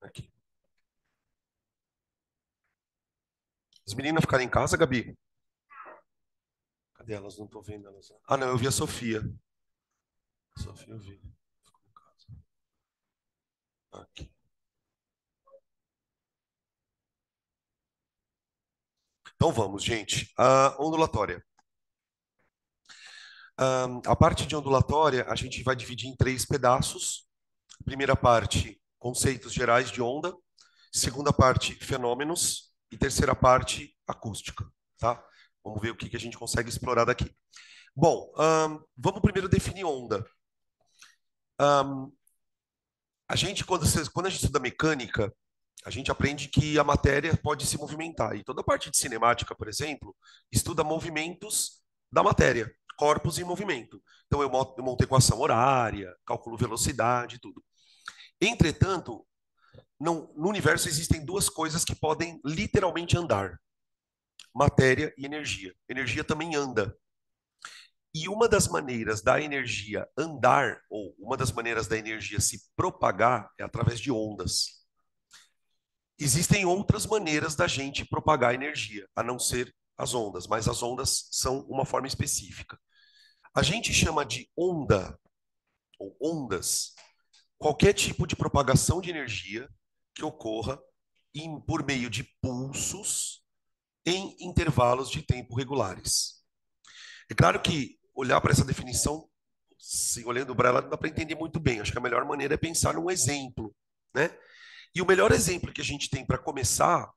Aqui. As meninas ficaram em casa, Gabi? Cadê elas? Não tô vendo elas. Ah, não, eu vi a Sofia. A Sofia eu vi. Ficou em casa. Aqui. Então vamos, gente. A ondulatória. A parte de ondulatória a gente vai dividir em três pedaços. Primeira parte, conceitos gerais de onda. Segunda parte, fenômenos. E terceira parte, acústica. Tá? Vamos ver o que a gente consegue explorar daqui. Bom, vamos primeiro definir onda. Ahn, quando a gente estuda mecânica, a gente aprende que a matéria pode se movimentar. E toda a parte de cinemática, por exemplo, estuda movimentos da matéria, corpos em movimento. Então, eu monto equação horária, calculo velocidade, tudo. Entretanto, no universo existem duas coisas que podem literalmente andar: matéria e energia. Energia também anda. E uma das maneiras da energia andar, ou uma das maneiras da energia se propagar, é através de ondas. Existem outras maneiras da gente propagar energia, a não ser as ondas, mas as ondas são uma forma específica. A gente chama de onda, ou ondas, qualquer tipo de propagação de energia que ocorra por meio de pulsos em intervalos de tempo regulares. É claro que olhar para essa definição, se olhando para ela, não dá para entender muito bem. Acho que a melhor maneira é pensar num exemplo, né? E o melhor exemplo que a gente tem para começar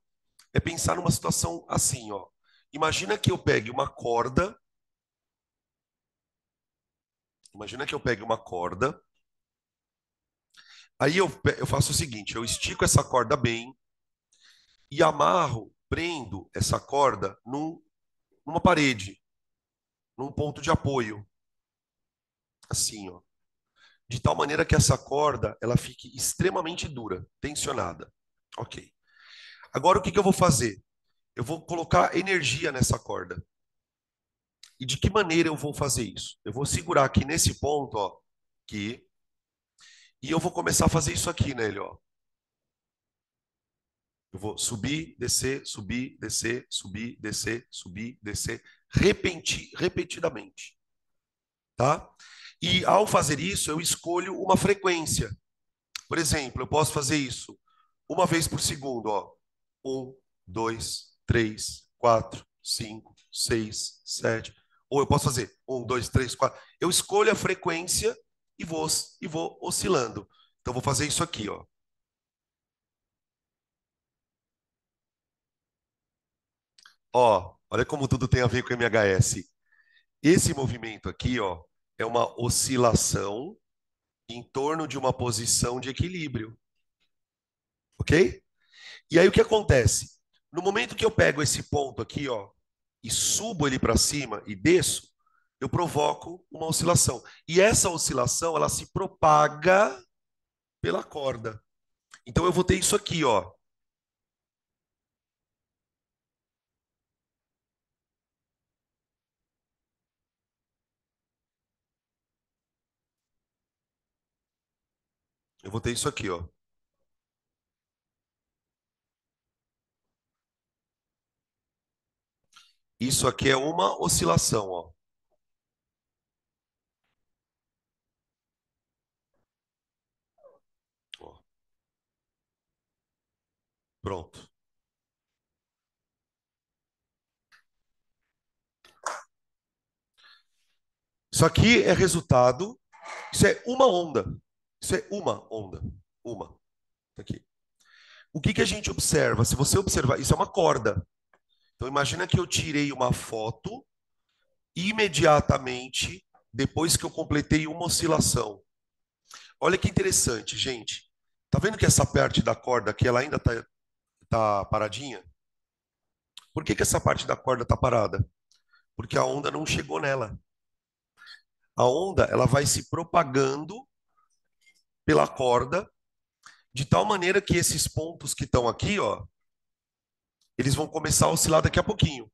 é pensar numa situação assim, ó. Imagina que eu pegue uma corda, aí eu faço o seguinte, eu estico essa corda bem e amarro, prendo essa corda numa parede, num ponto de apoio, assim, ó. De tal maneira que essa corda, ela fique extremamente dura, tensionada. Ok. Agora, o que eu vou fazer? Eu vou colocar energia nessa corda. E de que maneira eu vou fazer isso? Eu vou segurar aqui nesse ponto, ó, aqui, e eu vou começar a fazer isso aqui nele, ó. Eu vou subir, descer, subir, descer, subir, descer, subir, descer, repetidamente, tá? E ao fazer isso, eu escolho uma frequência. Por exemplo, eu posso fazer isso uma vez por segundo, ó. Um, dois, três, quatro, cinco, seis, sete. Ou eu posso fazer um, dois, três, quatro. Eu escolho a frequência e vou oscilando. Então, vou fazer isso aqui, ó. Ó, olha como tudo tem a ver com MHS. Esse movimento aqui, ó, é uma oscilação em torno de uma posição de equilíbrio, ok? E aí o que acontece? No momento que eu pego esse ponto aqui, ó, e subo ele para cima e desço, eu provoco uma oscilação. E essa oscilação, ela se propaga pela corda. Então eu vou ter isso aqui, ó. Eu vou ter isso aqui, ó. Isso aqui é uma oscilação, ó. Ó, pronto. Isso aqui é resultado. Isso é uma onda. Isso é uma onda. Uma. Tá aqui. O que a gente observa? Se você observar, isso é uma corda. Então imagina que eu tirei uma foto imediatamente depois que eu completei uma oscilação. Olha que interessante, gente. Tá vendo que essa parte da corda aqui ela ainda tá paradinha? Por que essa parte da corda tá parada? Porque a onda não chegou nela. A onda ela vai se propagando pela corda de tal maneira que esses pontos que estão aqui, ó, eles vão começar a oscilar daqui a pouquinho.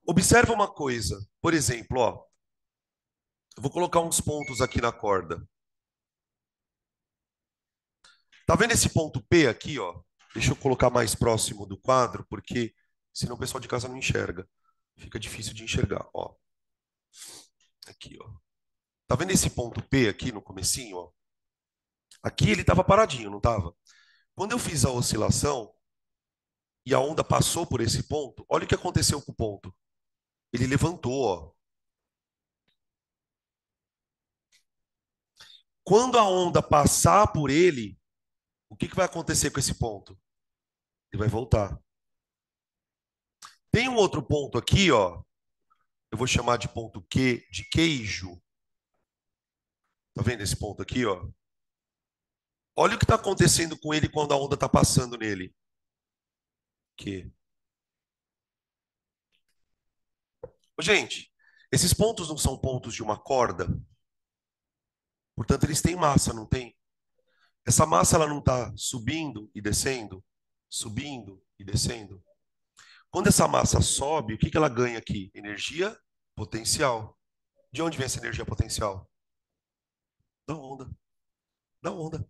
Observa uma coisa, por exemplo, ó, eu vou colocar uns pontos aqui na corda. Tá vendo esse ponto P aqui, ó? Deixa eu colocar mais próximo do quadro, porque senão o pessoal de casa não enxerga. Fica difícil de enxergar, ó. Aqui, ó. Tá vendo esse ponto P aqui no comecinho, ó? Aqui ele estava paradinho, não estava? Quando eu fiz a oscilação e a onda passou por esse ponto, olha o que aconteceu com o ponto. Ele levantou, ó. Quando a onda passar por ele, o que vai acontecer com esse ponto? Ele vai voltar. Tem um outro ponto aqui, ó. Eu vou chamar de ponto Q de queijo. Tá vendo esse ponto aqui, ó? Olha o que está acontecendo com ele quando a onda está passando nele. Que, gente, esses pontos não são pontos de uma corda, portanto eles têm massa, não tem? Essa massa ela não está subindo e descendo, subindo e descendo. Quando essa massa sobe, o que ela ganha aqui? Energia potencial. De onde vem essa energia potencial? Da onda. Da onda.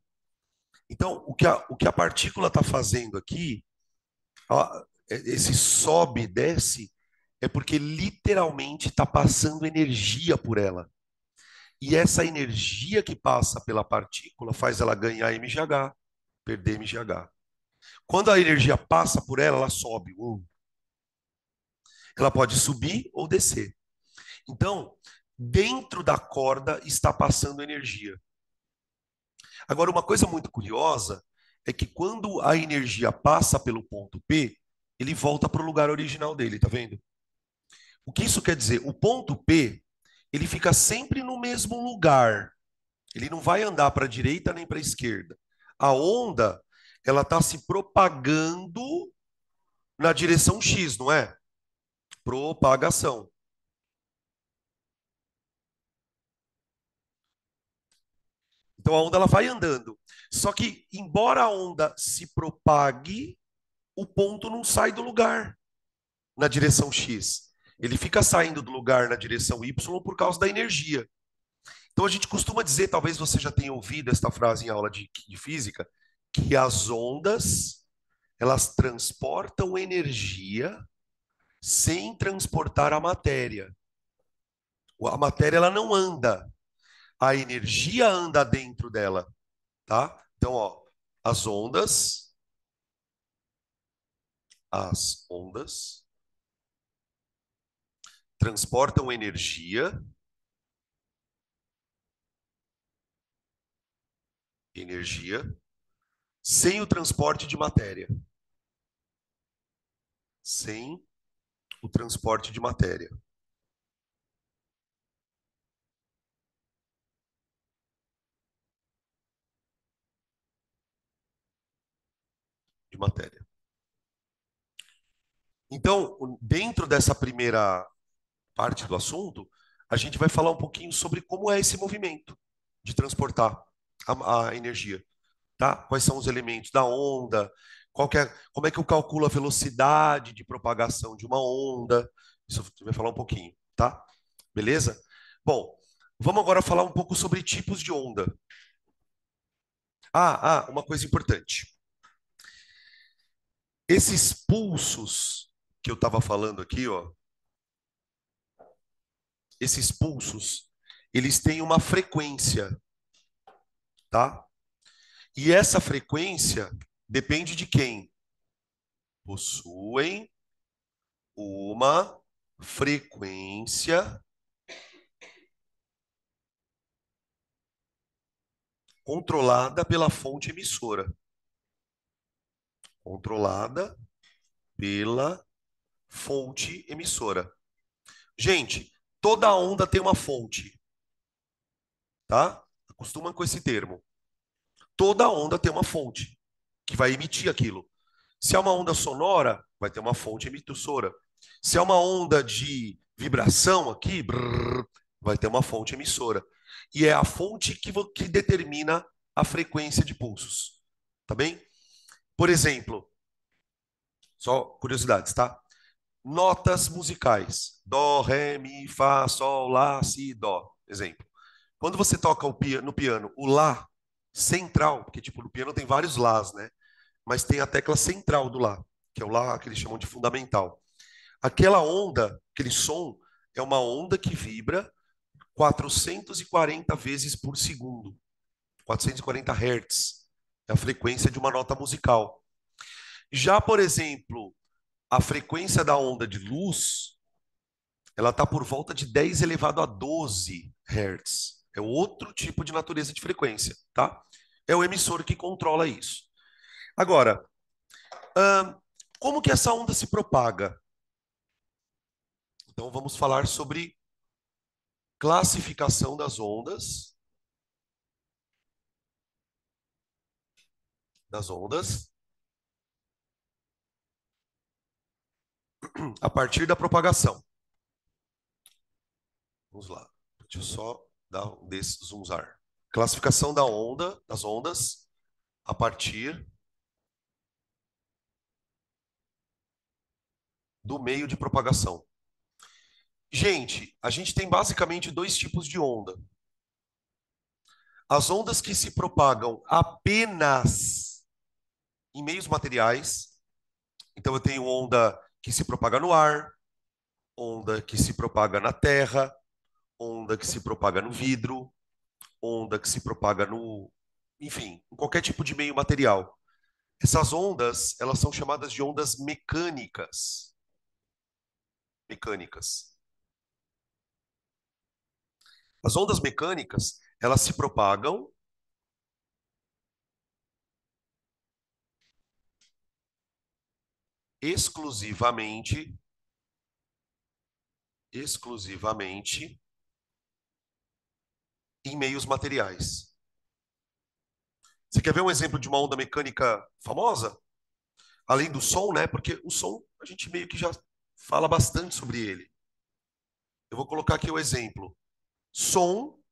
Então, o que a partícula está fazendo aqui, esse sobe e desce, é porque literalmente está passando energia por ela. E essa energia que passa pela partícula faz ela ganhar mgh, perder mgh. Quando a energia passa por ela, ela sobe. Ela pode subir ou descer. Então, dentro da corda está passando energia. Agora, uma coisa muito curiosa é que quando a energia passa pelo ponto P, ele volta para o lugar original dele, tá vendo? O que isso quer dizer? O ponto P, ele fica sempre no mesmo lugar. Ele não vai andar para a direita nem para a esquerda. A onda, ela está se propagando na direção X, não é? Propagação. Então a onda ela vai andando. Só que, embora a onda se propague, o ponto não sai do lugar na direção X. Ele fica saindo do lugar na direção Y por causa da energia. Então a gente costuma dizer, talvez você já tenha ouvido esta frase em aula de física, que as ondas elas transportam energia sem transportar a matéria. A matéria ela não anda, a energia anda dentro dela, tá? Então, ó, as ondas transportam energia sem o transporte de matéria, sem o transporte de matéria, de matéria. Então, dentro dessa primeira parte do assunto, a gente vai falar um pouquinho sobre como é esse movimento de transportar a energia, tá? Quais são os elementos da onda, como é que eu calculo a velocidade de propagação de uma onda. Isso a gente vai falar um pouquinho, tá? Beleza? Bom, vamos agora falar um pouco sobre tipos de onda. Uma coisa importante. Esses pulsos que eu estava falando aqui, ó, esses pulsos, eles têm uma frequência, tá? E essa frequência depende de quem? Possuem uma frequência controlada pela fonte emissora. Controlada pela fonte emissora. Gente, toda onda tem uma fonte, tá? Acostuma com esse termo. Toda onda tem uma fonte que vai emitir aquilo. Se é uma onda sonora, vai ter uma fonte emissora. Se é uma onda de vibração aqui, brrr, vai ter uma fonte emissora. E é a fonte que determina a frequência de pulsos. Tá bem? Por exemplo, só curiosidades, tá? Notas musicais. Dó, ré, mi, fá, sol, lá, si, dó. Exemplo. Quando você toca no piano o lá, central, porque tipo no piano tem vários Lás, né? Mas tem a tecla central do Lá, que é o Lá que eles chamam de fundamental. Aquela onda, aquele som, é uma onda que vibra 440 vezes por segundo. 440 Hz. É a frequência de uma nota musical. Já, por exemplo, a frequência da onda de luz, ela está por volta de 10 elevado a 12 Hz. É outro tipo de natureza de frequência, tá? É o emissor que controla isso. Agora, como que essa onda se propaga? Então, vamos falar sobre classificação das ondas, a partir da propagação. Vamos lá. Deixa eu só dar um desses zoomar. Classificação das ondas, a partir do meio de propagação. Gente, a gente tem basicamente dois tipos de onda. As ondas que se propagam apenas em meios materiais. Então, eu tenho onda que se propaga no ar, onda que se propaga na terra, onda que se propaga no vidro, onda que se propaga no, enfim, em qualquer tipo de meio material. Essas ondas, elas são chamadas de ondas mecânicas. Mecânicas. As ondas mecânicas, elas se propagam exclusivamente em meios materiais. Você quer ver um exemplo de uma onda mecânica famosa? Além do som, né? Porque o som a gente meio que já fala bastante sobre ele. Eu vou colocar aqui o exemplo. Som,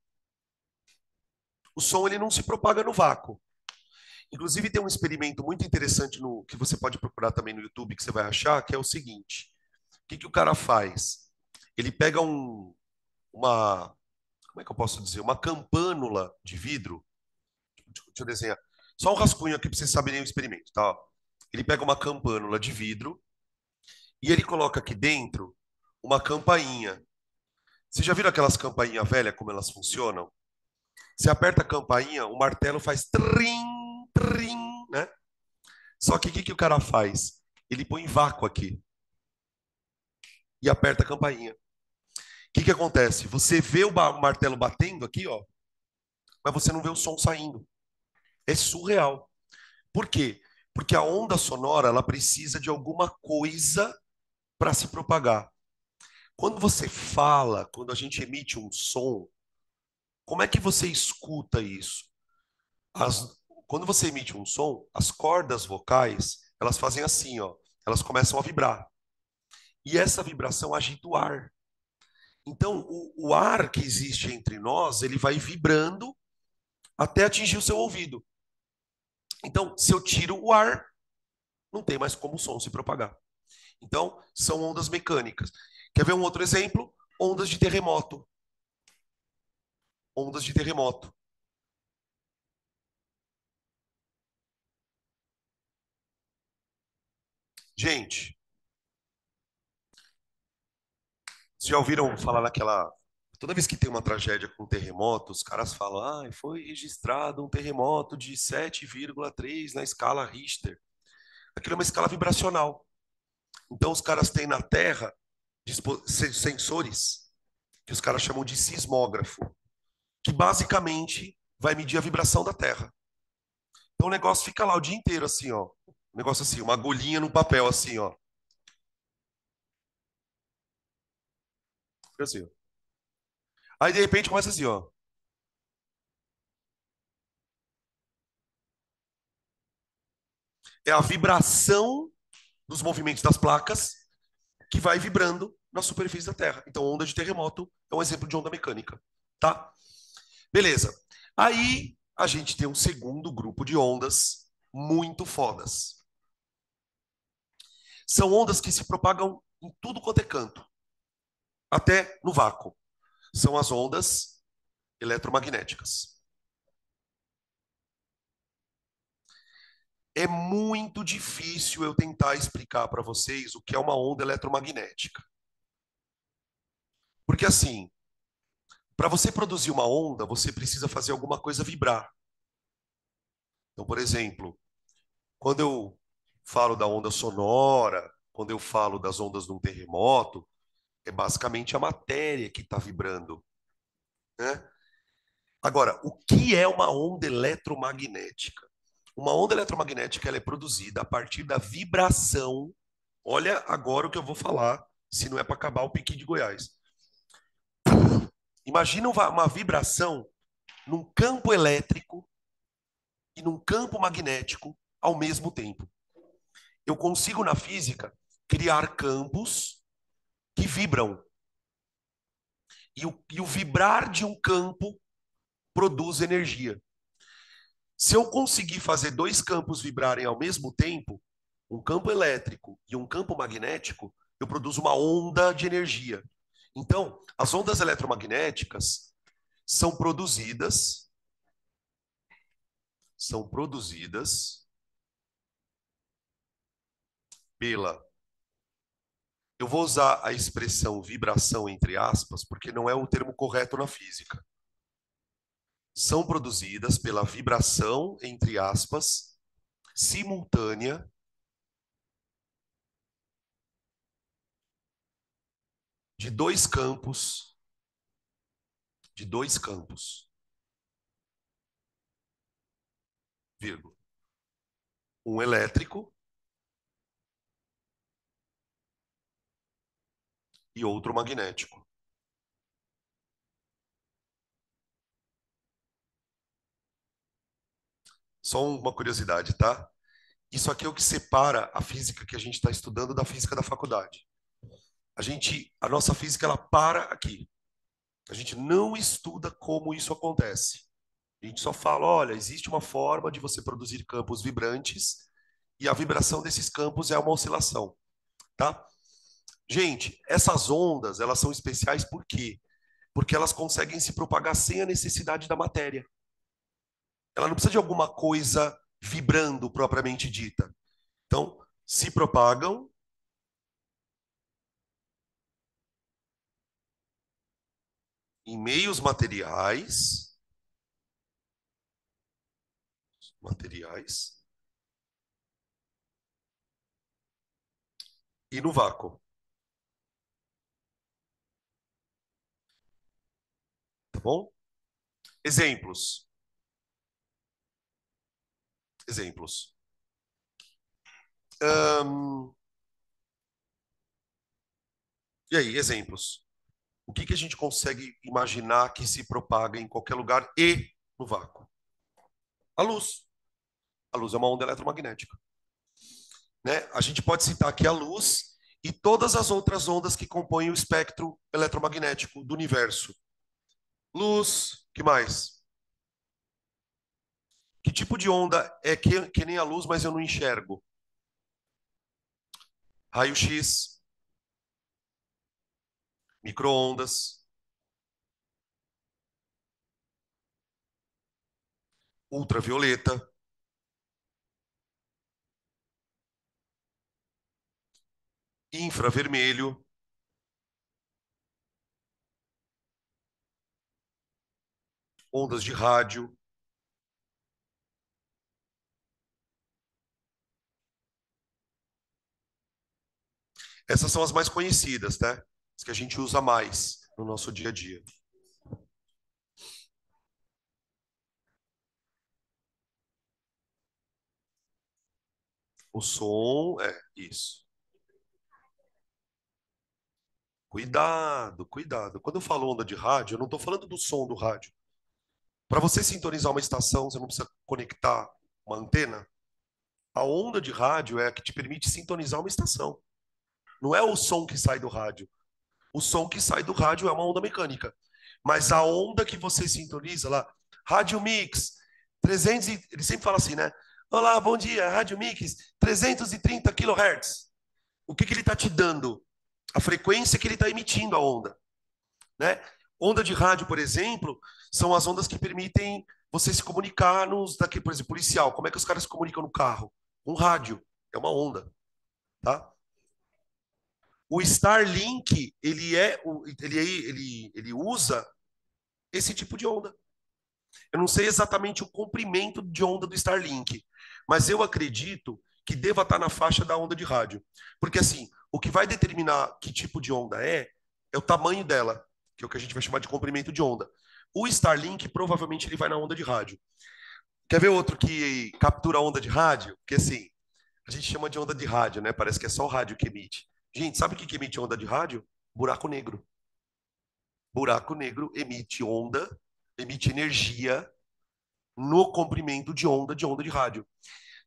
o som ele não se propaga no vácuo. Inclusive tem um experimento muito interessante no que você pode procurar também no YouTube que você vai achar, que é o seguinte: o que que o cara faz? Ele pega uma, como é que eu posso dizer, uma campânula de vidro. Deixa eu desenhar. Só um rascunho aqui para vocês saberem o experimento, tá? Ele pega uma campânula de vidro e ele coloca aqui dentro uma campainha. Você já viram aquelas campainhas velhas, como elas funcionam? Você aperta a campainha, o martelo faz trim, trim, né? Só que o que que o cara faz? Ele põe vácuo aqui e aperta a campainha. O que que acontece? Você vê o martelo batendo aqui, ó, mas você não vê o som saindo. É surreal. Por quê? Porque a onda sonora, ela precisa de alguma coisa para se propagar. Quando você fala, quando a gente emite um som, como é que você escuta isso? As, quando você emite um som, as cordas vocais, elas fazem assim, ó, elas começam a vibrar. E essa vibração agita o ar. Então, o ar que existe entre nós, ele vai vibrando até atingir o seu ouvido. Então, se eu tiro o ar, não tem mais como o som se propagar. Então, são ondas mecânicas. Quer ver um outro exemplo? Ondas de terremoto. Ondas de terremoto. Gente, vocês já ouviram falar naquela. Toda vez que tem uma tragédia com terremoto, os caras falam: ah, foi registrado um terremoto de 7,3 na escala Richter. Aquilo é uma escala vibracional. Então, os caras têm na Terra sensores que os caras chamam de sismógrafo, que basicamente vai medir a vibração da Terra. Então, o negócio fica lá o dia inteiro, assim, ó. Um negócio assim, uma agulhinha no papel, assim, ó. Fica assim, ó. Aí, de repente, começa assim, ó. É a vibração dos movimentos das placas que vai vibrando na superfície da Terra. Então, onda de terremoto é um exemplo de onda mecânica, tá? Beleza. Aí, a gente tem um segundo grupo de ondas muito fodas. São ondas que se propagam em tudo quanto é canto, até no vácuo. São as ondas eletromagnéticas. É muito difícil eu tentar explicar para vocês o que é uma onda eletromagnética. Porque assim, para você produzir uma onda, você precisa fazer alguma coisa vibrar. Então, por exemplo, quando eu falo da onda sonora, quando eu falo das ondas de um terremoto, é basicamente a matéria que está vibrando, né? Agora, o que é uma onda eletromagnética? Uma onda eletromagnética ela é produzida a partir da vibração. Olha agora o que eu vou falar, se não é para acabar o piqui de Goiás. Imagina uma vibração num campo elétrico e num campo magnético ao mesmo tempo. Eu consigo, na física, criar campos que vibram. E o vibrar de um campo produz energia. Se eu conseguir fazer dois campos vibrarem ao mesmo tempo, um campo elétrico e um campo magnético, eu produzo uma onda de energia. Então, as ondas eletromagnéticas são produzidas pela. Eu vou usar a expressão vibração entre aspas, porque não é o termo correto na física. São produzidas pela vibração entre aspas simultânea de dois campos, vírgula. Um elétrico e outro magnético. Só uma curiosidade, tá? Isso aqui é o que separa a física que a gente está estudando da física da faculdade. A nossa física, ela para aqui. A gente não estuda como isso acontece. A gente só fala, olha, existe uma forma de você produzir campos vibrantes e a vibração desses campos é uma oscilação, tá? Gente, essas ondas, elas são especiais por quê? Porque elas conseguem se propagar sem a necessidade da matéria. Ela não precisa de alguma coisa vibrando propriamente dita. Então, se propagam em meios materiais e no vácuo, tá bom? Exemplos. Exemplos. Ahn, e aí, exemplos. O que que a gente consegue imaginar que se propaga em qualquer lugar e no vácuo? A luz. A luz é uma onda eletromagnética, né? A gente pode citar aqui a luz e todas as outras ondas que compõem o espectro eletromagnético do universo. Luz, que mais? Que tipo de onda é que nem a luz, mas eu não enxergo? Raio-x, micro-ondas, ultravioleta, infravermelho, ondas de rádio. Essas são as mais conhecidas, tá? As que a gente usa mais no nosso dia a dia. O som é isso. Cuidado, cuidado. Quando eu falo onda de rádio, eu não estou falando do som do rádio. Para você sintonizar uma estação, você não precisa conectar uma antena. A onda de rádio é a que te permite sintonizar uma estação. Não é o som que sai do rádio. O som que sai do rádio é uma onda mecânica. Mas a onda que você sintoniza lá, Rádio Mix, 300 ele sempre fala assim, né? Olá, bom dia, Rádio Mix, 330 kHz. O que ele está te dando? A frequência que ele está emitindo a onda, né? Onda de rádio, por exemplo, são as ondas que permitem você se comunicar nos daqui, por exemplo, policial. Como é que os caras se comunicam no carro? Um rádio é uma onda, tá? O Starlink, ele usa esse tipo de onda. Eu não sei exatamente o comprimento de onda do Starlink, mas eu acredito que deva estar na faixa da onda de rádio. Porque assim, o que vai determinar que tipo de onda é o tamanho dela, que é o que a gente vai chamar de comprimento de onda. O Starlink provavelmente ele vai na onda de rádio. Quer ver outro que captura a onda de rádio? Porque assim, a gente chama de onda de rádio, né? Parece que é só o rádio que emite. Gente, sabe o que emite onda de rádio? Buraco negro. Buraco negro emite onda, emite energia no comprimento de onda de rádio.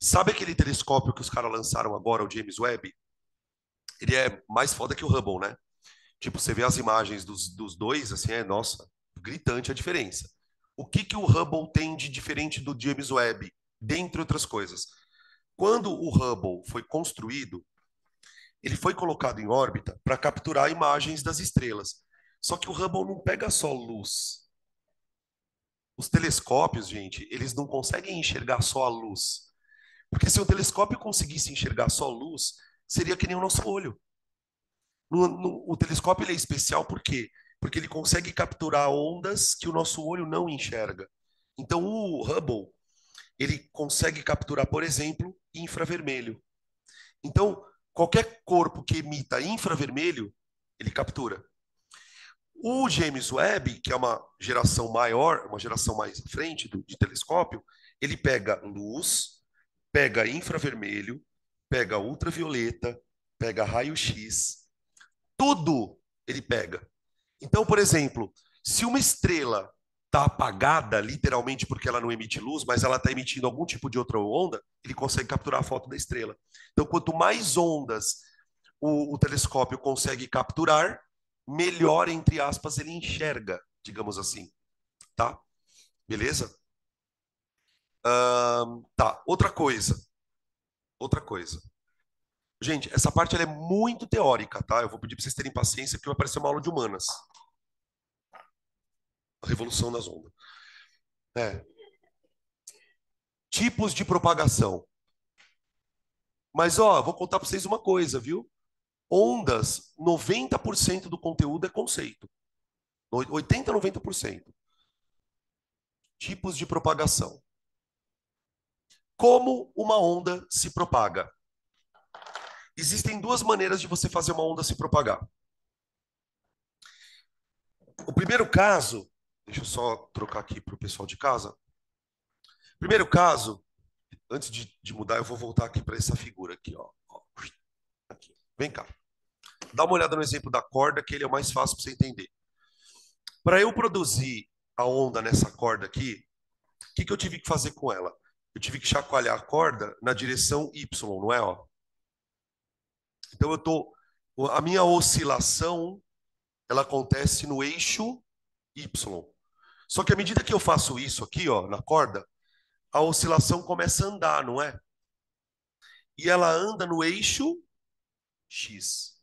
Sabe aquele telescópio que os caras lançaram agora, o James Webb? Ele é mais foda que o Hubble, né? Tipo, você vê as imagens dos dois, assim, nossa, gritante a diferença. O que que o Hubble tem de diferente do James Webb? Dentre outras coisas. Quando o Hubble foi construído, ele foi colocado em órbita para capturar imagens das estrelas. Só que o Hubble não pega só luz. Os telescópios, gente, eles não conseguem enxergar só a luz. Porque se o telescópio conseguisse enxergar só luz, seria que nem o nosso olho. O telescópio ele é especial por quê? Porque ele consegue capturar ondas que o nosso olho não enxerga. Então o Hubble, ele consegue capturar, por exemplo, infravermelho. Então, qualquer corpo que emita infravermelho, ele captura. O James Webb, que é uma geração maior, uma geração mais à frente de telescópio, ele pega luz, pega infravermelho, pega ultravioleta, pega raio-x, tudo ele pega. Então, por exemplo, se uma estrela está apagada, literalmente porque ela não emite luz, mas ela está emitindo algum tipo de outra onda, ele consegue capturar a foto da estrela. Então, quanto mais ondas o telescópio consegue capturar, melhor, entre aspas, ele enxerga, digamos assim, tá? Beleza? Tá, outra coisa. Gente, essa parte ela é muito teórica, tá? Eu vou pedir para vocês terem paciência, porque vai aparecer uma aula de humanas. A revolução das ondas. É. Tipos de propagação. Mas, ó, vou contar para vocês uma coisa, viu? Ondas, 90% do conteúdo é conceito. 80, 90%. Tipos de propagação. Como uma onda se propaga? Existem duas maneiras de você fazer uma onda se propagar. O primeiro caso, deixa eu só trocar aqui para o pessoal de casa. Primeiro caso, antes de mudar, eu vou voltar aqui para essa figura aqui, ó. Aqui. Vem cá. Dá uma olhada no exemplo da corda, que ele é o mais fácil para você entender. Para eu produzir a onda nessa corda aqui, o que eu tive que fazer com ela? Eu tive que chacoalhar a corda na direção Y, não é? Ó? Então a minha oscilação, ela acontece no eixo Y. Só que à medida que eu faço isso aqui, ó, na corda, a oscilação começa a andar, não é? E ela anda no eixo X.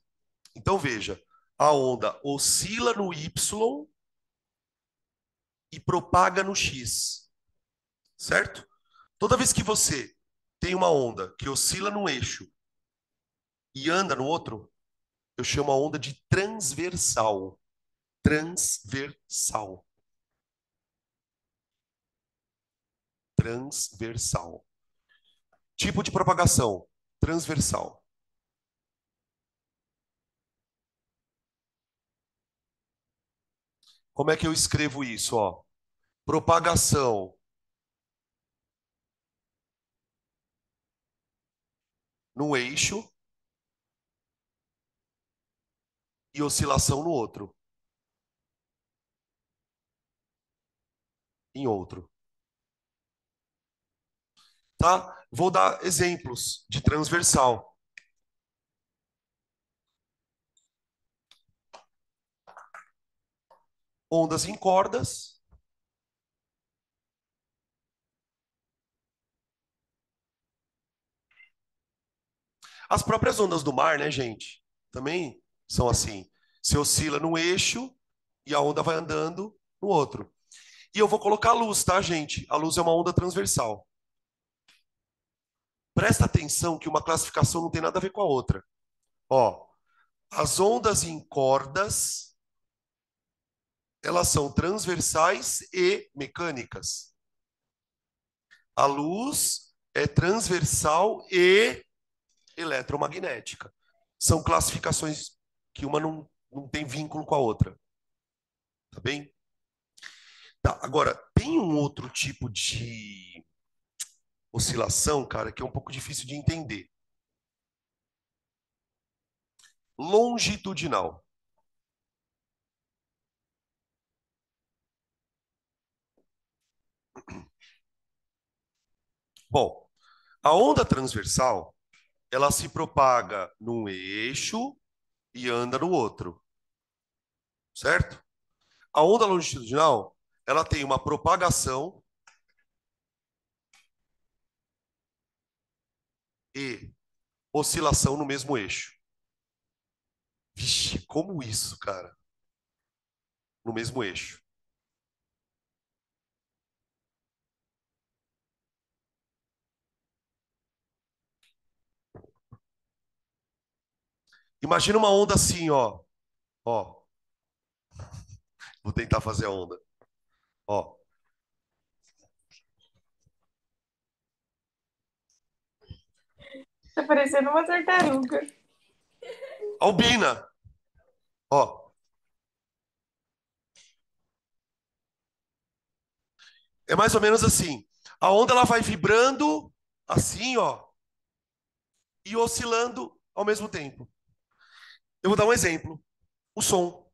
Então veja, a onda oscila no Y e propaga no X, certo? Toda vez que você tem uma onda que oscila num eixo e anda no outro, eu chamo a onda de transversal. Transversal. Transversal. Tipo de propagação, transversal. Como é que eu escrevo isso, ó? Propagação num eixo e oscilação no outro, em outro. Tá? Vou dar exemplos de transversal. Ondas em cordas, as próprias ondas do mar, né, gente? Também são assim. Se oscila num eixo e a onda vai andando no outro. E eu vou colocar a luz, tá, gente? A luz é uma onda transversal. Presta atenção que uma classificação não tem nada a ver com a outra. Ó, as ondas em cordas, elas são transversais e mecânicas. A luz é transversal e eletromagnética. São classificações que uma não tem vínculo com a outra. Tá bem? Tá, agora, tem um outro tipo de oscilação, cara, que é um pouco difícil de entender. Longitudinal. Bom, a onda transversal, ela se propaga num eixo e anda no outro, certo? A onda longitudinal, ela tem uma propagação e oscilação no mesmo eixo. Vixe, como isso, cara? No mesmo eixo. Imagina uma onda assim, ó. Ó, vou tentar fazer a onda. Ó, Tá parecendo uma tartaruga. albina. Ó, é mais ou menos assim. A onda ela vai vibrando assim, ó, e oscilando ao mesmo tempo. Eu vou dar um exemplo. O som.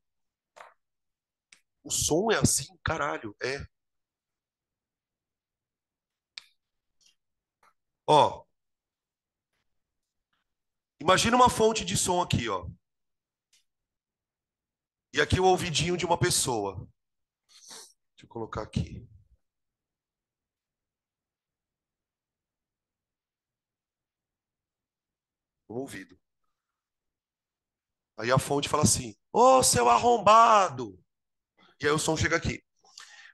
O som é assim, caralho, é. Ó, imagina uma fonte de som aqui, ó. E aqui o ouvidinho de uma pessoa. Deixa eu colocar aqui. Um ouvido. Aí a fonte fala assim: Ô, seu arrombado! E aí o som chega aqui.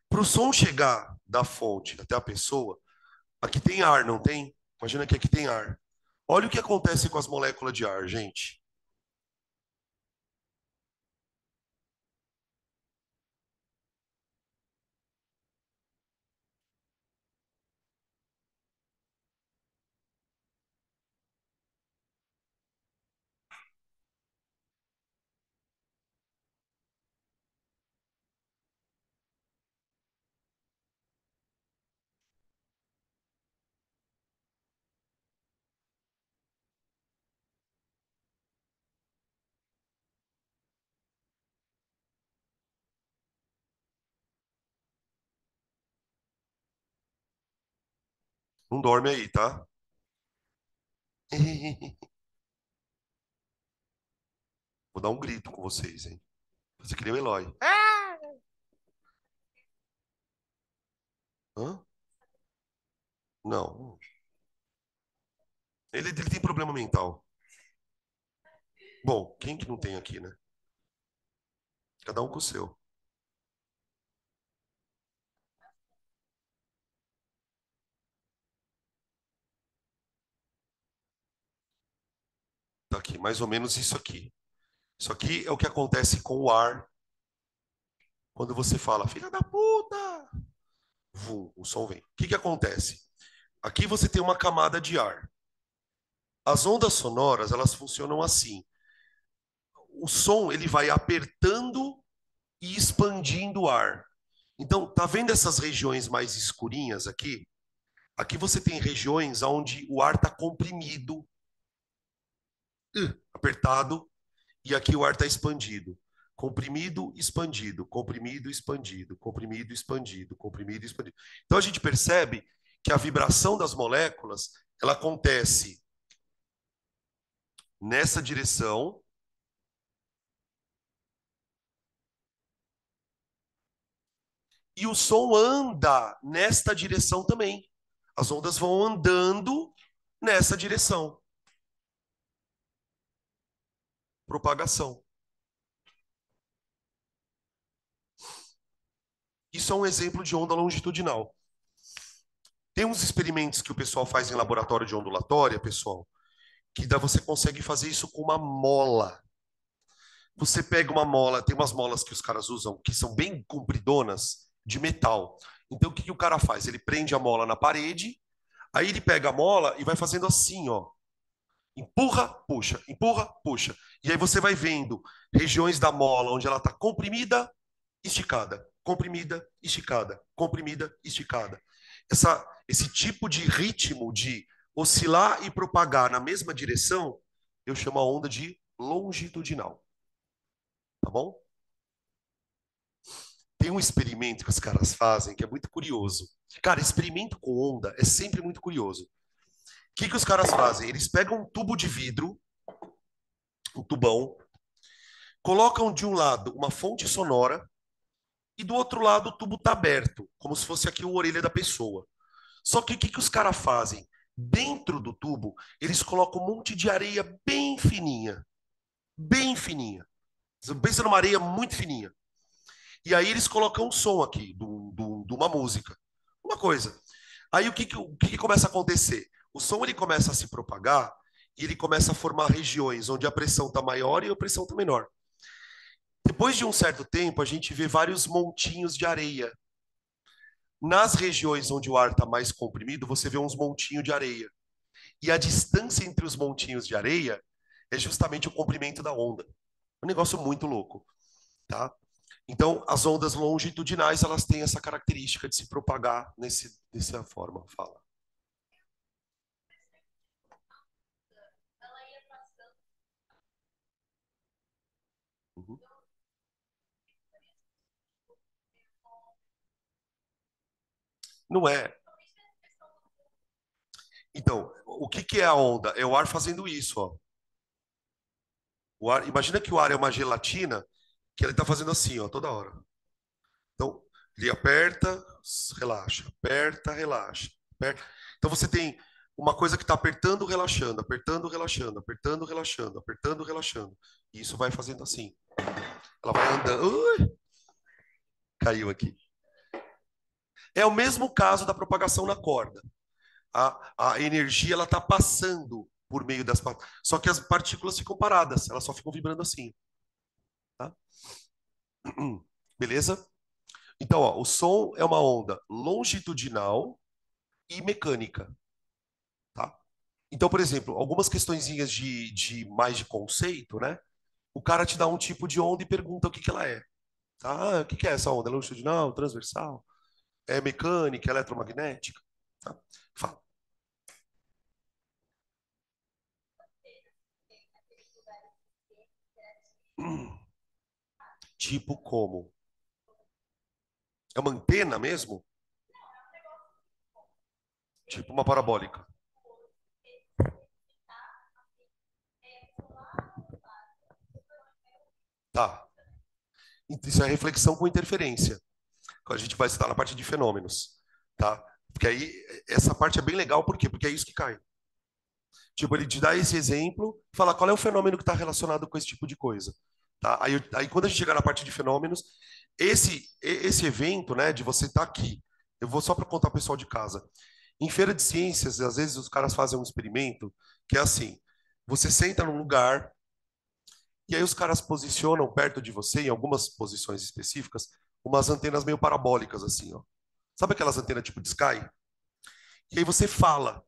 Para o som chegar da fonte até a pessoa, aqui tem ar, não tem? Imagina que aqui tem ar. Olha o que acontece com as moléculas de ar, gente. Não dorme aí, tá? Vou dar um grito com vocês, hein? Você queria o Eloy. Hã? Não. Ele tem problema mental. Bom, quem que não tem aqui, né? Cada um com o seu. Tá aqui, mais ou menos isso aqui. Isso aqui é o que acontece com o ar quando você fala, filha da puta! Vum, o som vem. O que que acontece? Aqui você tem uma camada de ar. As ondas sonoras, elas funcionam assim. O som, ele vai apertando e expandindo o ar. Então, tá vendo essas regiões mais escurinhas aqui? Aqui você tem regiões onde o ar está comprimido, apertado, e aqui o ar está expandido. Comprimido, expandido, comprimido, expandido, comprimido, expandido, comprimido, expandido. Então a gente percebe que a vibração das moléculas ela acontece nessa direção e o som anda nesta direção também. As ondas vão andando nessa direção. Propagação. Isso é um exemplo de onda longitudinal. Tem uns experimentos que o pessoal faz em laboratório de ondulatória, pessoal, que você consegue fazer isso com uma mola. Você pega uma mola, tem umas molas que os caras usam que são bem compridonas, de metal. Então, o que que o cara faz? Ele prende a mola na parede, aí ele pega a mola e vai fazendo assim, ó. Empurra, puxa, empurra, puxa. E aí você vai vendo regiões da mola onde ela está comprimida, esticada, comprimida, esticada, comprimida, esticada. Esse tipo de ritmo de oscilar e propagar na mesma direção, eu chamo a onda de longitudinal, tá bom? Tem um experimento que os caras fazem que é muito curioso. Cara, experimento com onda é sempre muito curioso. O que que os caras fazem? Eles pegam um tubo de vidro, um tubão, colocam de um lado uma fonte sonora e do outro lado o tubo está aberto, como se fosse aqui a orelha da pessoa. Só que o que que os caras fazem? Dentro do tubo, eles colocam um monte de areia bem fininha. Bem fininha. Você pensa numa areia muito fininha. E aí eles colocam um som aqui, de uma música. Uma coisa. Aí o que que começa a acontecer? O som ele começa a se propagar e ele começa a formar regiões onde a pressão está maior e a pressão está menor. Depois de um certo tempo, a gente vê vários montinhos de areia. Nas regiões onde o ar está mais comprimido, você vê uns montinhos de areia. E a distância entre os montinhos de areia é justamente o comprimento da onda. Um negócio muito louco, tá? Então, as ondas longitudinais, elas têm essa característica de se propagar dessa forma. Fala. Uhum. Não é. Então, o que que é a onda? É o ar fazendo isso, ó. Imagina que o ar é uma gelatina que ele está fazendo assim, ó, toda hora. Então, ele aperta, relaxa, aperta, relaxa, aperta. Então você tem uma coisa que está apertando, relaxando, apertando, relaxando, apertando, relaxando, apertando, relaxando. E isso vai fazendo assim. Ela vai andando. Ui, caiu aqui. É o mesmo caso da propagação na corda. A energia ela está passando por meio das partículas. Só que as partículas ficam paradas, elas só ficam vibrando assim. Tá? Beleza? Então, ó, o som é uma onda longitudinal e mecânica. Tá? Então, por exemplo, algumas questõezinhas de mais de conceito, né? O cara te dá um tipo de onda e pergunta o que que ela é. Tá? Ah, o que que é essa onda? É longitudinal, transversal? É mecânica, eletromagnética? Tá? Fala. Tipo como? É uma antena mesmo? Tipo uma parabólica. Tá. Isso é reflexão com interferência. A gente vai estar na parte de fenômenos. Tá? Porque aí, essa parte é bem legal, por quê? Porque é isso que cai. Tipo, ele te dá esse exemplo, fala qual é o fenômeno que está relacionado com esse tipo de coisa. Tá? Aí, quando a gente chegar na parte de fenômenos, esse evento, né, de você estar aqui, eu vou só para contar pro pessoal de casa. Em feira de ciências, às vezes os caras fazem um experimento que é assim: você senta num lugar e aí os caras posicionam perto de você, em algumas posições específicas, umas antenas meio parabólicas assim, ó. Sabe aquelas antenas tipo de Sky? E aí você fala.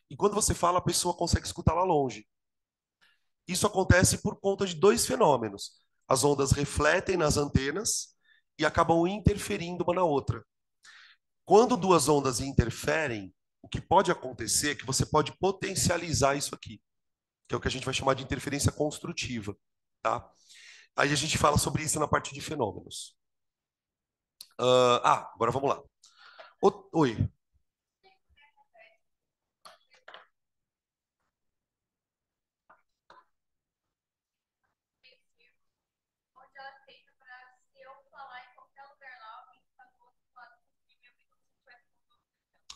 E quando você fala, a pessoa consegue escutar lá longe. Isso acontece por conta de dois fenômenos. As ondas refletem nas antenas e acabam interferindo uma na outra. Quando duas ondas interferem, o que pode acontecer é que você pode potencializar isso aqui, que é o que a gente vai chamar de interferência construtiva, tá? Aí a gente fala sobre isso na parte de fenômenos. Agora vamos lá. Oi.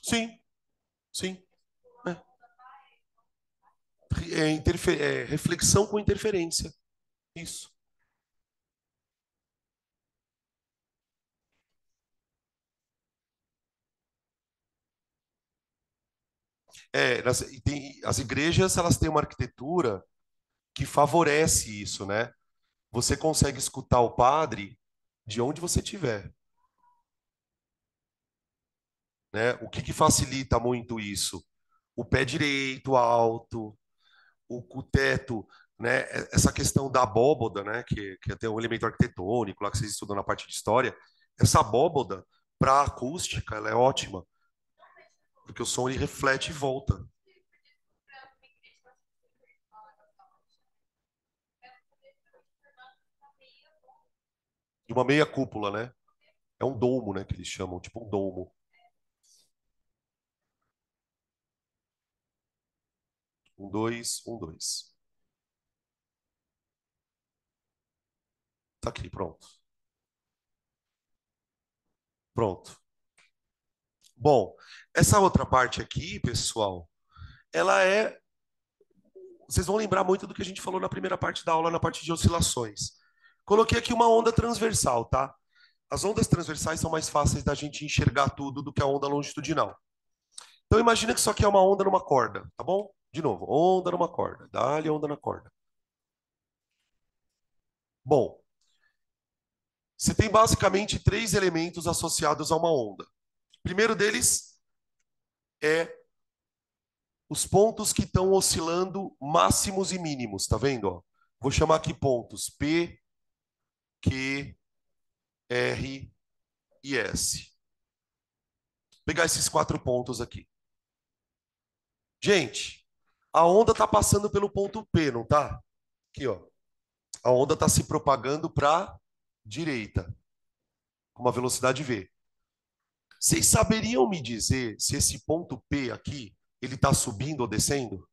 Sim, sim. É reflexão com interferência. Isso. As igrejas, elas têm uma arquitetura que favorece isso, né? Você consegue escutar o padre de onde você estiver, né? O que que facilita muito isso? O pé direito, alto, o teto, né? Essa questão da abóboda, né? Que tem um elemento arquitetônico lá que vocês estudam na parte de história. Essa abóboda, para acústica, ela é ótima, porque o som ele reflete e volta. De uma meia cúpula, né? É um domo, né? Que eles chamam, tipo um domo. Um, dois, um, dois. Tá aqui, pronto. Pronto. Bom, essa outra parte aqui, pessoal, ela é. Vocês vão lembrar muito do que a gente falou na primeira parte da aula, na parte de oscilações. Coloquei aqui uma onda transversal, tá? As ondas transversais são mais fáceis da gente enxergar tudo do que a onda longitudinal. Então imagina que isso aqui é uma onda numa corda, tá bom? De novo, onda numa corda. Dá-lhe onda na corda. Bom, você tem basicamente três elementos associados a uma onda. O primeiro deles é os pontos que estão oscilando máximos e mínimos, tá vendo? Ó? Vou chamar aqui pontos P, Q, R e S. Vou pegar esses quatro pontos aqui. Gente, a onda está passando pelo ponto P, não tá? Aqui, ó. A onda está se propagando para a direita, com uma velocidade V. Vocês saberiam me dizer se esse ponto P aqui, ele está subindo ou descendo?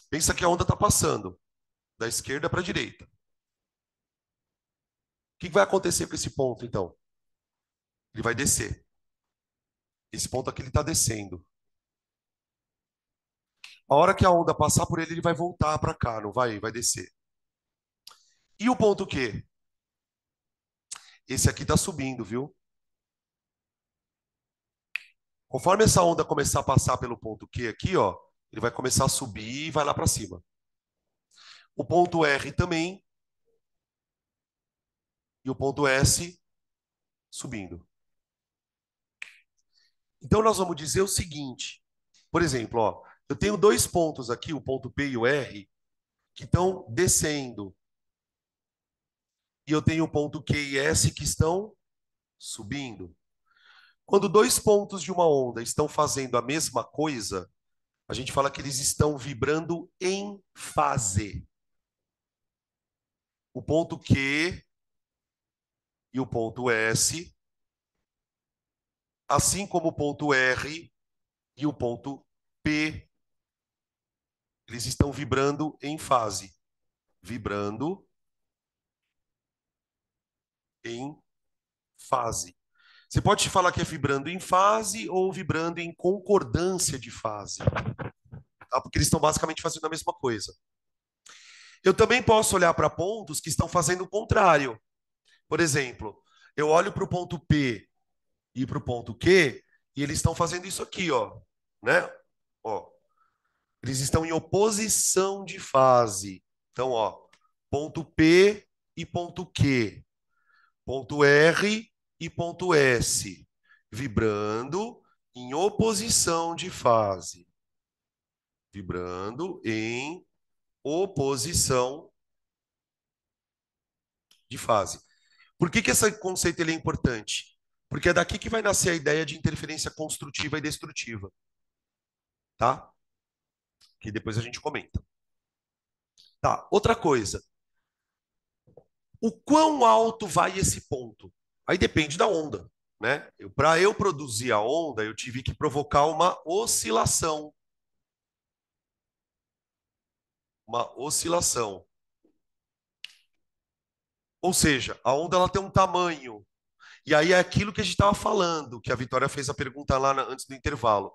Pensa que a onda está passando da esquerda para a direita. O que vai acontecer com esse ponto, então? Ele vai descer. Esse ponto aqui ele está descendo. A hora que a onda passar por ele, ele vai voltar para cá, não vai? Vai descer. E o ponto Q? Esse aqui está subindo, viu? Conforme essa onda começar a passar pelo ponto Q aqui, ó, ele vai começar a subir e vai lá para cima. O ponto R também. E o ponto S subindo. Então nós vamos dizer o seguinte. Por exemplo, ó, eu tenho dois pontos aqui, o ponto P e o R, que estão descendo. E eu tenho o ponto Q e S que estão subindo. Quando dois pontos de uma onda estão fazendo a mesma coisa, a gente fala que eles estão vibrando em fase. O ponto Q e o ponto S, assim como o ponto R e o ponto P, eles estão vibrando em fase. Vibrando em fase. Você pode falar que é vibrando em fase ou vibrando em concordância de fase, tá? Porque eles estão basicamente fazendo a mesma coisa. Eu também posso olhar para pontos que estão fazendo o contrário. Por exemplo, eu olho para o ponto P e para o ponto Q e eles estão fazendo isso aqui, ó, né? Ó, eles estão em oposição de fase. Então, ó, ponto P e ponto Q, ponto R e ponto S, vibrando em oposição de fase. Vibrando em oposição de fase. Por que esse conceito ele é importante? Porque é daqui que vai nascer a ideia de interferência construtiva e destrutiva, tá? Que depois a gente comenta. Tá, outra coisa. O quão alto vai esse ponto? Aí depende da onda, né? Para eu produzir a onda, eu tive que provocar uma oscilação. Uma oscilação. Ou seja, a onda ela tem um tamanho. E aí é aquilo que a gente estava falando, que a Vitória fez a pergunta lá antes do intervalo.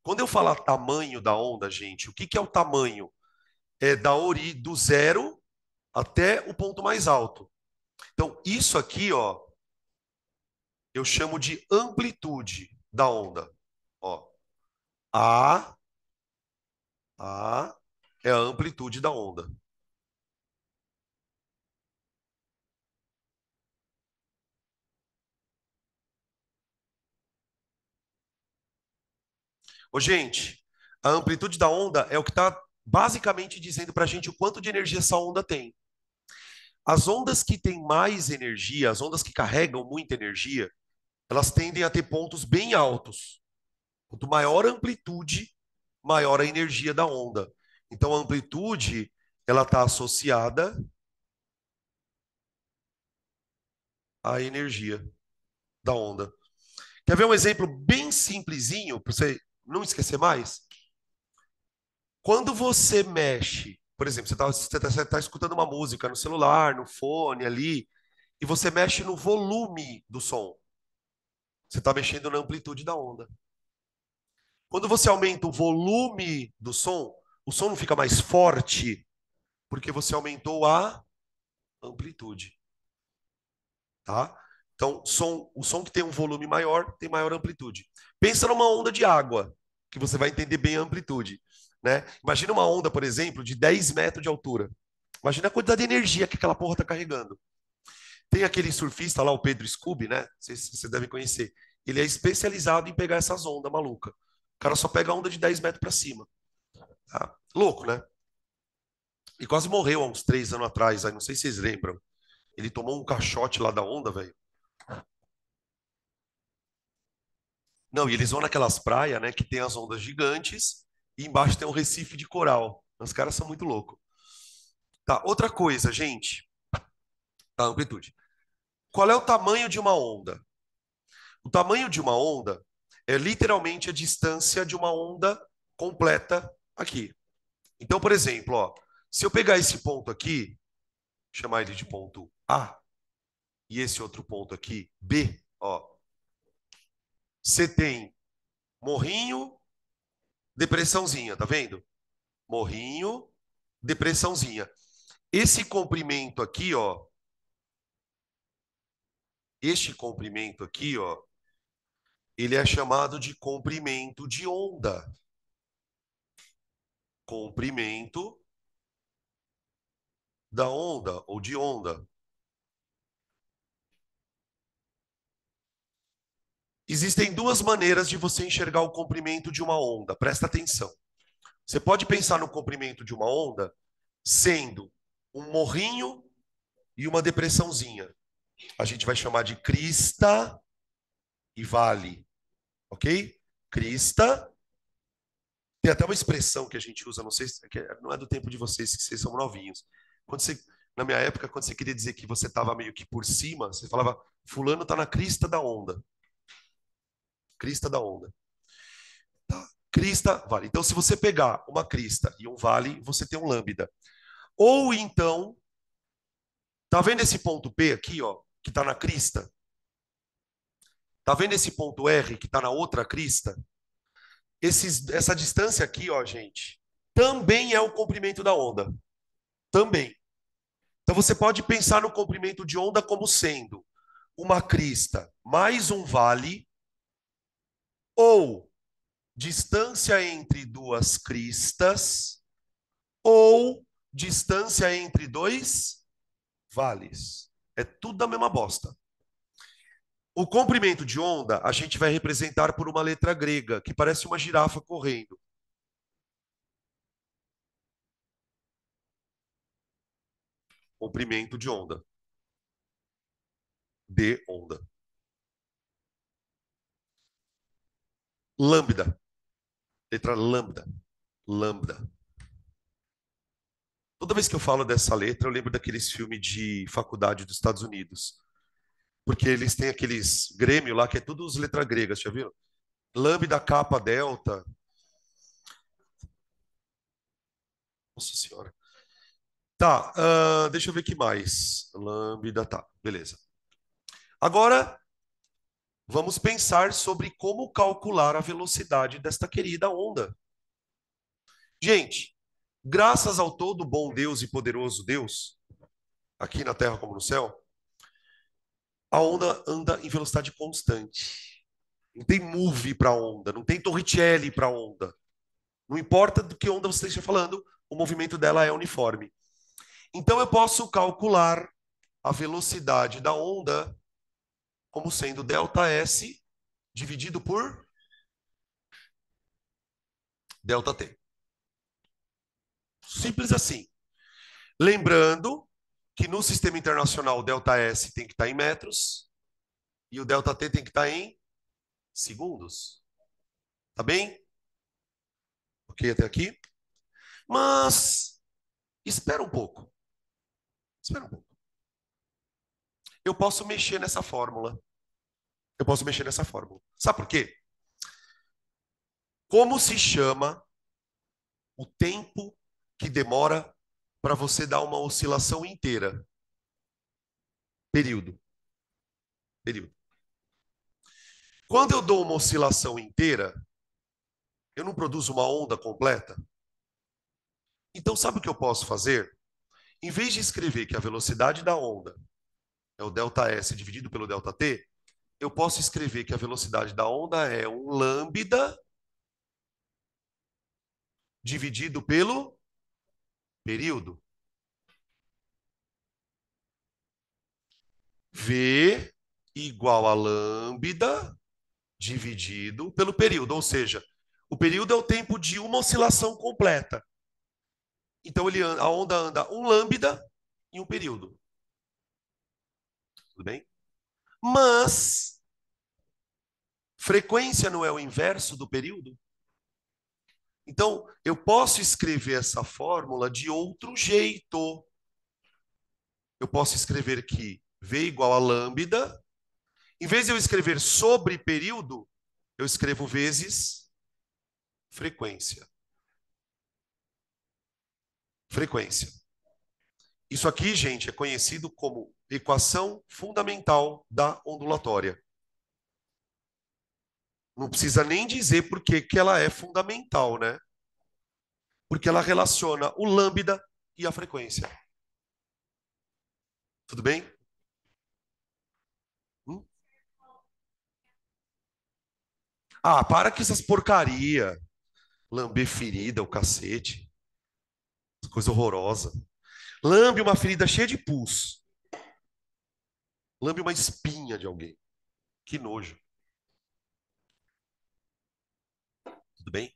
Quando eu falar tamanho da onda, gente, o que, que é o tamanho? É do zero até o ponto mais alto. Então, isso aqui, ó, eu chamo de amplitude da onda. A, A é a amplitude da onda. Ô, gente, a amplitude da onda é o que está basicamente dizendo para a gente o quanto de energia essa onda tem. As ondas que têm mais energia, as ondas que carregam muita energia, elas tendem a ter pontos bem altos. Quanto maior a amplitude, maior a energia da onda. Então, a amplitude, ela está associada à energia da onda. Quer ver um exemplo bem simplesinho, para você não esquecer mais? Quando você mexe, por exemplo, você tá escutando uma música no celular, no fone ali, e você mexe no volume do som. Você está mexendo na amplitude da onda. Quando você aumenta o volume do som, o som não fica mais forte, porque você aumentou a amplitude, tá? Então, o som que tem um volume maior tem maior amplitude. Pensa numa onda de água, que você vai entender bem a amplitude, né? Imagina uma onda, por exemplo, de 10 metros de altura. Imagina a quantidade de energia que aquela porra está carregando. Tem aquele surfista lá, o Pedro Scooby, né? Vocês devem conhecer. Ele é especializado em pegar essas ondas malucas. O cara só pega onda de 10 metros para cima. Tá? Louco, né? E quase morreu há uns 3 anos atrás, aí não sei se vocês lembram. Ele tomou um caixote lá da onda, velho. Não, e eles vão naquelas praias, né, que tem as ondas gigantes e embaixo tem um recife de coral. Os caras são muito loucos. Tá, outra coisa, gente, tá, amplitude. Qual é o tamanho de uma onda? O tamanho de uma onda é literalmente a distância de uma onda completa aqui. Então, por exemplo, ó, se eu pegar esse ponto aqui, chamar ele de ponto A, e esse outro ponto aqui, B, ó, você tem morrinho, depressãozinha, tá vendo? Morrinho, depressãozinha. Esse comprimento aqui, ó, este comprimento aqui, ó, ele é chamado de comprimento de onda. Comprimento da onda ou de onda. Existem duas maneiras de você enxergar o comprimento de uma onda. Presta atenção. Você pode pensar no comprimento de uma onda sendo um morrinho e uma depressãozinha. A gente vai chamar de crista e vale, ok? Crista. Tem até uma expressão que a gente usa, não sei, não é do tempo de vocês, que vocês são novinhos. Quando você, na minha época, quando você queria dizer que você estava meio que por cima, você falava, fulano está na crista da onda. Crista da onda. Tá. Crista, vale. Então, se você pegar uma crista e um vale, você tem um lambda. Ou então, tá vendo esse ponto P aqui, ó, que está na crista? Tá vendo esse ponto R que está na outra crista? Essa distância aqui, ó, gente, também é o comprimento da onda. Também. Então você pode pensar no comprimento de onda como sendo uma crista mais um vale ou distância entre duas cristas ou distância entre dois vales. É tudo a mesma bosta. O comprimento de onda a gente vai representar por uma letra grega, que parece uma girafa correndo. Comprimento de onda. De onda. Lambda. Letra lambda. Lambda. Toda vez que eu falo dessa letra, eu lembro daqueles filmes de faculdade dos Estados Unidos. Porque eles têm aqueles grêmio lá que é tudo as letras gregas, já viram? Lambda, kappa, delta. Nossa senhora. Tá, deixa eu ver o que mais. Lambda, tá, beleza. Agora, vamos pensar sobre como calcular a velocidade desta querida onda. Gente, graças ao todo bom Deus e poderoso Deus, aqui na Terra como no céu, a onda anda em velocidade constante. Não tem move para onda, não tem Torricelli para onda. Não importa do que onda você esteja falando, o movimento dela é uniforme. Então eu posso calcular a velocidade da onda como sendo ΔS dividido por ΔT. Simples assim. Lembrando que no sistema internacional o ΔS tem que estar em metros e o ΔT tem que estar em segundos. Tá bem? Ok até aqui? Mas espera um pouco. Espera um pouco. Eu posso mexer nessa fórmula. Eu posso mexer nessa fórmula. Sabe por quê? Como se chama o tempo que demora para você dar uma oscilação inteira? Período. Período. Quando eu dou uma oscilação inteira, eu não produzo uma onda completa? Então, sabe o que eu posso fazer? Em vez de escrever que a velocidade da onda é o ΔS dividido pelo ΔT, eu posso escrever que a velocidade da onda é um lambda dividido pelo período. V igual a lambda dividido pelo período, ou seja, o período é o tempo de uma oscilação completa. Então a onda anda um lambda em um período. Tudo bem? Mas frequência não é o inverso do período? Então, eu posso escrever essa fórmula de outro jeito. Eu posso escrever que V igual a lambda. Em vez de eu escrever sobre período, eu escrevo vezes frequência. Frequência. Isso aqui, gente, é conhecido como equação fundamental da ondulatória. Não precisa nem dizer por que que ela é fundamental, né? Porque ela relaciona o lambda e a frequência. Tudo bem? Hum? Ah, para com essas porcaria. Lamber ferida, o cacete. Coisa horrorosa. Lambe uma ferida cheia de pus. Lambe uma espinha de alguém. Que nojo. Tudo bem?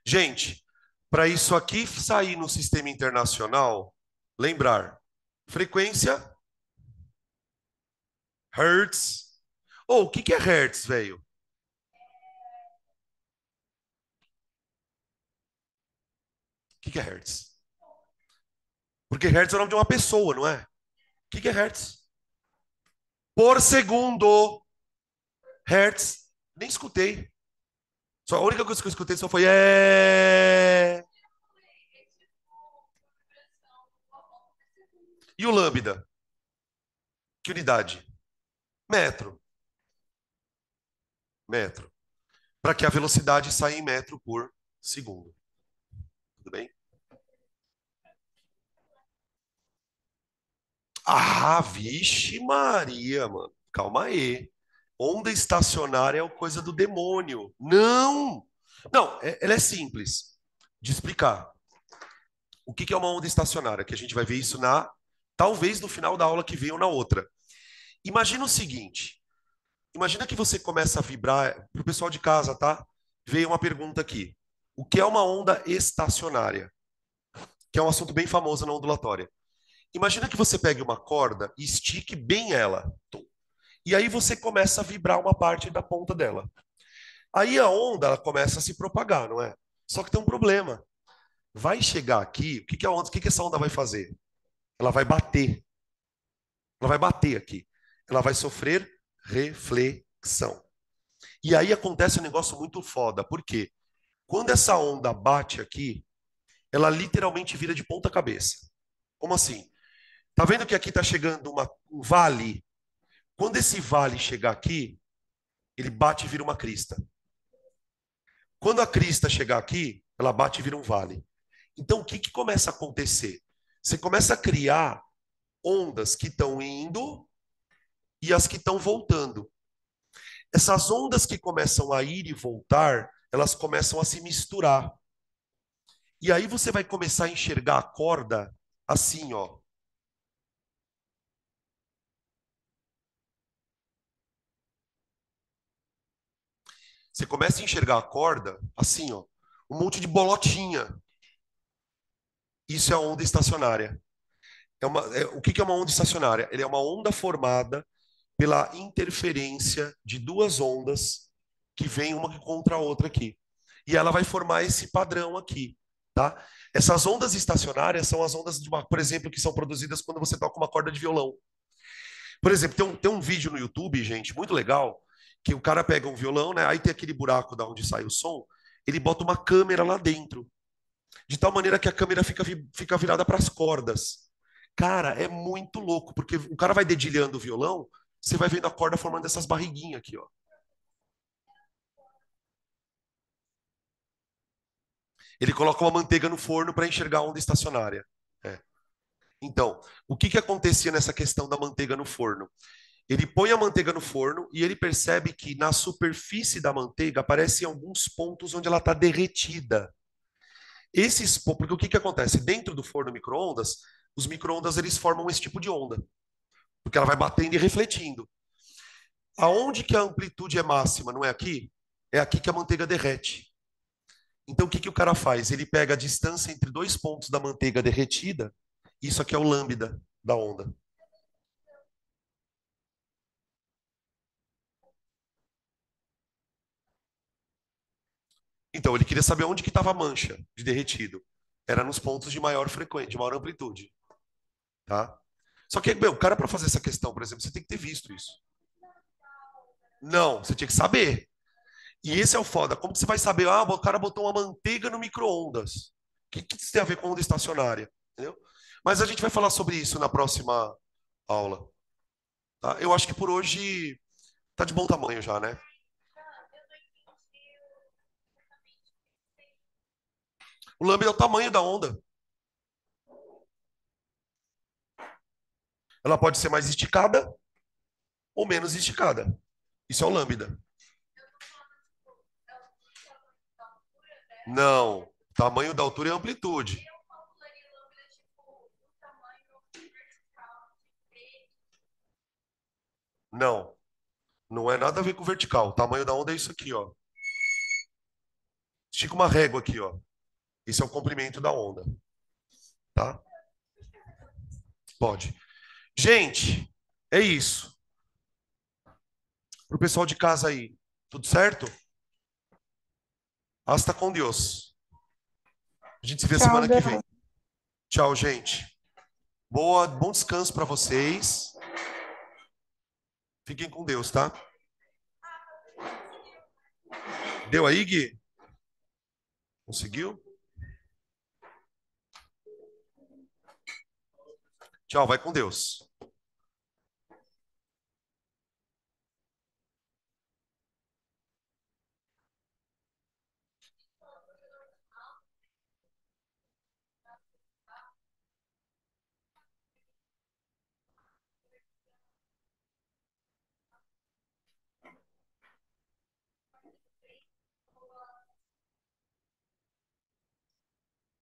Gente, para isso aqui sair no sistema internacional, lembrar, frequência, hertz. Ou o que que é hertz, velho? O que que é hertz? Porque hertz é o nome de uma pessoa, não é? O que que é hertz? Por segundo. Hertz. Nem escutei. Só a única coisa que eu escutei só foi é. E o lambda? Que unidade? Metro. Metro. Para que a velocidade saia em metro por segundo. Tudo bem? Ah, vixe Maria, mano. Calma aí. Onda estacionária é coisa do demônio. Não! Não, ela é simples de explicar. O que que é uma onda estacionária? Que a gente vai ver isso talvez no final da aula que vem ou na outra. Imagina o seguinte. Imagina que você começa a vibrar. Para o pessoal de casa, tá? Veio uma pergunta aqui. O que é uma onda estacionária? Que é um assunto bem famoso na ondulatória. Imagina que você pegue uma corda e estique bem ela. E aí você começa a vibrar uma parte da ponta dela. Aí a onda ela começa a se propagar, não é? Só que tem um problema. Vai chegar aqui, o que que essa onda vai fazer? Ela vai bater. Ela vai bater aqui. Ela vai sofrer reflexão. E aí acontece um negócio muito foda. Por quê? Quando essa onda bate aqui, ela literalmente vira de ponta cabeça. Como assim? Tá vendo que aqui tá chegando um vale? Quando esse vale chegar aqui, ele bate e vira uma crista. Quando a crista chegar aqui, ela bate e vira um vale. Então, o que que começa a acontecer? Você começa a criar ondas que estão indo e as que estão voltando. Essas ondas que começam a ir e voltar, elas começam a se misturar. E aí você vai começar a enxergar a corda assim, ó. Você começa a enxergar a corda assim, ó. Um monte de bolotinha. Isso é a onda estacionária. O que que é uma onda estacionária? Ele é uma onda formada pela interferência de duas ondas que vêm uma contra a outra aqui. E ela vai formar esse padrão aqui, tá? Essas ondas estacionárias são as ondas, por exemplo, que são produzidas quando você toca uma corda de violão. Por exemplo, tem um vídeo no YouTube, gente, muito legal, que o cara pega um violão, né? Aí tem aquele buraco da onde sai o som, ele bota uma câmera lá dentro, de tal maneira que a câmera fica virada para as cordas. Cara, é muito louco, porque o cara vai dedilhando o violão, você vai vendo a corda formando essas barriguinhas aqui, ó. Ele coloca uma manteiga no forno para enxergar a onda estacionária. É. Então, o que que acontecia nessa questão da manteiga no forno? Ele põe a manteiga no forno e ele percebe que na superfície da manteiga aparecem alguns pontos onde ela está derretida. Porque o que que acontece? Dentro do forno micro-ondas, os micro-ondas eles formam esse tipo de onda, porque ela vai batendo e refletindo. Aonde que a amplitude é máxima, não é aqui? É aqui que a manteiga derrete. Então, o que que o cara faz? Ele pega a distância entre dois pontos da manteiga derretida, isso aqui é o lambda da onda. Então, ele queria saber onde que estava a mancha de derretido. Era nos pontos de maior frequência, de maior amplitude, tá? Só que, meu, o cara para fazer essa questão, por exemplo, você tem que ter visto isso. Não, você tinha que saber. E esse é o foda. Como que você vai saber? Ah, o cara botou uma manteiga no micro-ondas. O que isso tem a ver com onda estacionária? Entendeu? Mas a gente vai falar sobre isso na próxima aula. Tá? Eu acho que por hoje tá de bom tamanho já, né? O lambda é o tamanho da onda. Ela pode ser mais esticada ou menos esticada. Isso é o lambda. Não. Tamanho da altura é amplitude. Não. Não é nada a ver com vertical. O tamanho da onda é isso aqui, ó. Estica uma régua aqui, ó. Esse é o comprimento da onda, tá? Pode. Gente, é isso. Pro pessoal de casa aí, tudo certo? Hasta com Deus. A gente se vê Tchau, semana que vem. Dan. Tchau, gente. Bom descanso para vocês. Fiquem com Deus, tá? Deu aí, Gui? Conseguiu? Tchau, vai com Deus.